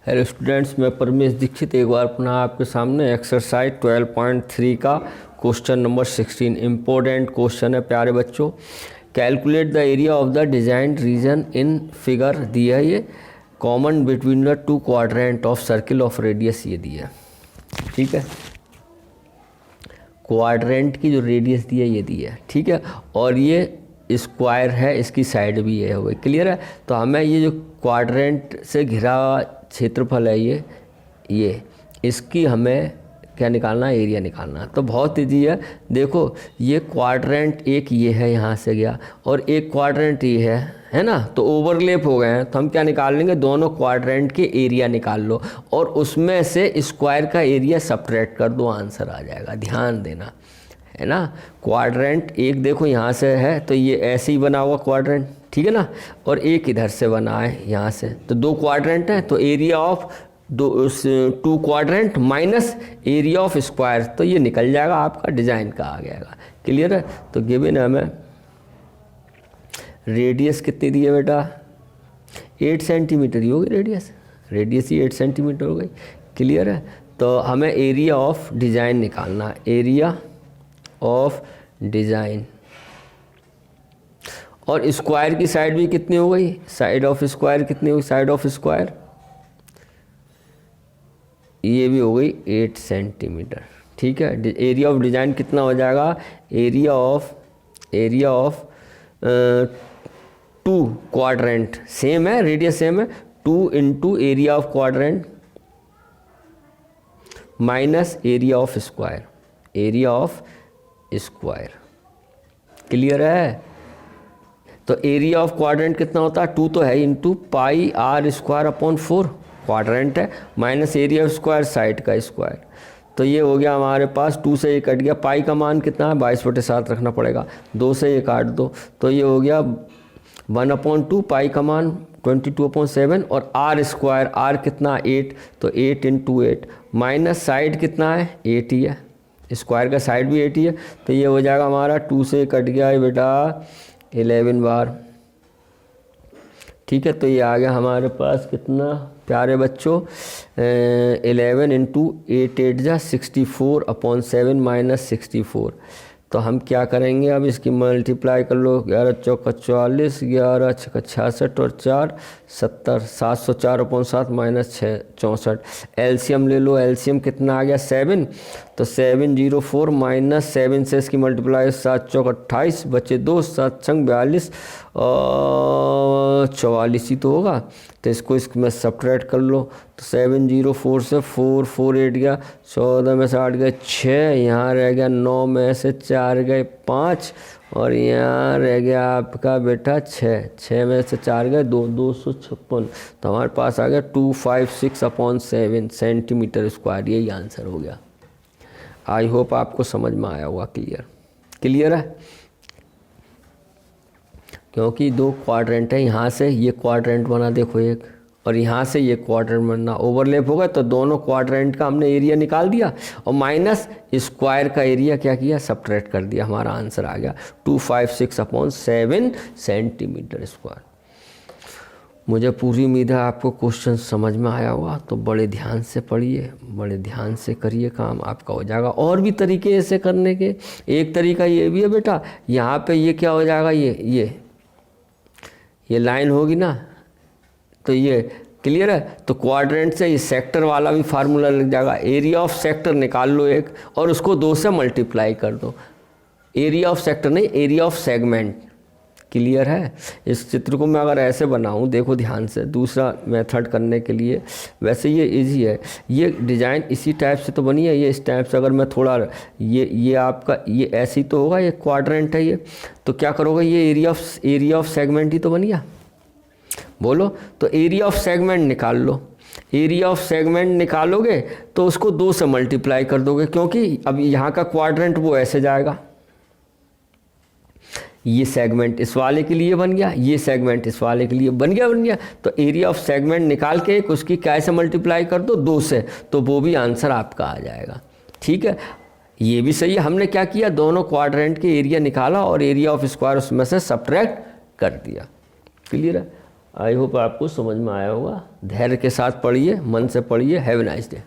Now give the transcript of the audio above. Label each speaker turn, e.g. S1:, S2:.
S1: Hello students, मैं परमेश दीक्षित एक बार पुनः आपके सामने एक्सरसाइज 12.3 का क्वेश्चन नंबर 16 इम्पोर्टेंट क्वेश्चन है प्यारे बच्चों। Calculate the area of the design region in figure दिया है ये common between the two quadrant of circle of radius ये दिया है। ठीक है, क्वाड्रेंट की जो रेडियस दी है ये दी है। ठीक है, और ये स्क्वायर है, इसकी साइड भी ये हो गई। क्लियर है। तो हमें ये जो क्वाड्रेंट से घिरा क्षेत्रफल है ये इसकी हमें क्या निकालना है, एरिया निकालना है। तो बहुत ईजी है। देखो ये क्वाड्रेंट एक ये है, यहाँ से गया, और एक क्वाड्रेंट ये है ना, तो ओवरलैप हो गए हैं। तो हम क्या निकाल लेंगे, दोनों क्वाड्रेंट के एरिया निकाल लो और उसमें से स्क्वायर का एरिया सब्ट्रैक्ट कर दो, आंसर आ जाएगा। ध्यान देना है ना। क्वाड्रेंट एक देखो यहाँ से है, तो ये ऐसे ही बना हुआ क्वाड्रेंट, ठीक है ना, और एक इधर से बना है यहाँ से, तो दो क्वाड्रेंट हैं। तो area of two quadrant minus area of square, तो ये निकल जाएगा आपका, डिजाइन का आ जाएगा। क्लियर है। तो गिवन है हमें रेडियस कितनी दी है बेटा, 8 सेंटीमीटर ही होगी रेडियस ही 8 सेंटीमीटर हो गई। क्लियर है। तो हमें एरिया ऑफ डिजाइन निकालना है, एरिया ऑफ डिजाइन, और स्क्वायर की साइड भी कितनी हो गई, साइड ऑफ स्क्वायर कितनी हुई, साइड ऑफ स्क्वायर ये भी हो गई 8 सेंटीमीटर। ठीक है। एरिया ऑफ डिजाइन कितना हो जाएगा, area of two quadrant same है, रेडियस सेम है, 2 into area of quadrant minus area of square, area of square. Clear है। तो एरिया ऑफ क्वाड्रेंट कितना होता है, 2 तो है, into pi r square upon 4 quadrant है, minus area of square side का स्क्वायर। तो ये हो गया हमारे पास, 2 से ये कट गया, पाई का मान कितना है 22/7 रखना पड़ेगा, 2 से ये काट दो, तो ये हो गया 1/2, पाई का मान 22/7, और आर स्क्वायर, आर कितना 8, तो 8 इंटू 8, माइनस साइड कितना है 8 ही है, स्क्वायर का साइड भी 8 ही है। तो ये हो जाएगा हमारा 2 से कट गया है बेटा 11 बार। ठीक है। तो ये आ गया हमारे पास कितना प्यारे बच्चों, 11 इंटू 8 8 जा 64/7 माइनस 64। तो हम क्या करेंगे, अब इसकी मल्टीप्लाई कर लो, 11 चौका 44, 11 छक्का 66 और 4 70, 704/7 माइनस 64। एलसीएम ले लो, एलसीएम कितना आ गया 7, तो 704 माइनस 7 से इसकी मल्टीप्लाई, 7 चौका 28 बचे 2, 7 छंग 42 और 44 ही तो होगा। तो इसको इसमें सब्ट्रैक्ट कर लो, तो 704 से 4 4 8 गया, 14 में से 8 गए 6, यहाँ रह गया 9 में से 4 गए 5, और यहाँ रह गया आपका बेटा 6 में से 4 गए 2, 256। तो हमारे पास आ गया 256/7 सेंटीमीटर स्क्वायर। यही आंसर हो गया। आई होप आपको समझ में आया होगा। क्लियर है। क्योंकि दो क्वाड्रेंट है, यहाँ से ये क्वाड्रेंट बना देखो एक, और यहाँ से ये क्वाड्रेंट बनना, ओवरलैप होगा, तो दोनों क्वाड्रेंट का हमने एरिया निकाल दिया और माइनस स्क्वायर का एरिया क्या किया, सब्ट्रैक्ट कर दिया। हमारा आंसर आ गया 256/7 सेंटीमीटर स्क्वायर। मुझे पूरी उम्मीद है आपको क्वेश्चन समझ में आया होगा। तो बड़े ध्यान से पढ़िए, बड़े ध्यान से करिए, काम आपका हो जाएगा। और भी तरीके ऐसे करने के, एक तरीका ये भी है बेटा, यहाँ पे ये क्या हो जाएगा, ये लाइन होगी ना, तो ये क्लियर है। तो क्वाड्रेंट से ये सेक्टर वाला भी फार्मूला लग जाएगा। एरिया ऑफ सेक्टर निकाल लो एक, और उसको 2 से मल्टीप्लाई कर दो। एरिया ऑफ सेक्टर नहीं, एरिया ऑफ सेगमेंट। क्लियर है। इस चित्र को मैं अगर ऐसे बनाऊं, देखो ध्यान से, दूसरा मेथड करने के लिए, वैसे ये इजी है। ये डिज़ाइन इसी टाइप से तो बनी है, ये इस टाइप से अगर मैं थोड़ा ये आपका ये ऐसे ही तो होगा, ये क्वाड्रेंट है ये, तो क्या करोगे, ये एरिया ऑफ सेगमेंट ही तो बन गया। बोलो, तो एरिया ऑफ सेगमेंट निकाल लो। एरिया ऑफ सेगमेंट निकालोगे तो उसको 2 से मल्टीप्लाई कर दोगे, क्योंकि अब यहाँ का क्वाड्रेंट वो ऐसे जाएगा, ये सेगमेंट इस वाले के लिए बन गया, ये सेगमेंट इस वाले के लिए बन गया। तो एरिया ऑफ सेगमेंट निकाल के उसकी क्या से मल्टीप्लाई कर दो, 2 से, तो वो भी आंसर आपका आ जाएगा। ठीक है। ये भी सही है। हमने क्या किया, दोनों क्वाड्रेंट के एरिया निकाला और एरिया ऑफ स्क्वायर उसमें से सब्ट्रैक्ट कर दिया। क्लियर है। आई होप आपको समझ में आया होगा। धैर्य के साथ पढ़िए, मन से पढ़िए। Have a nice day.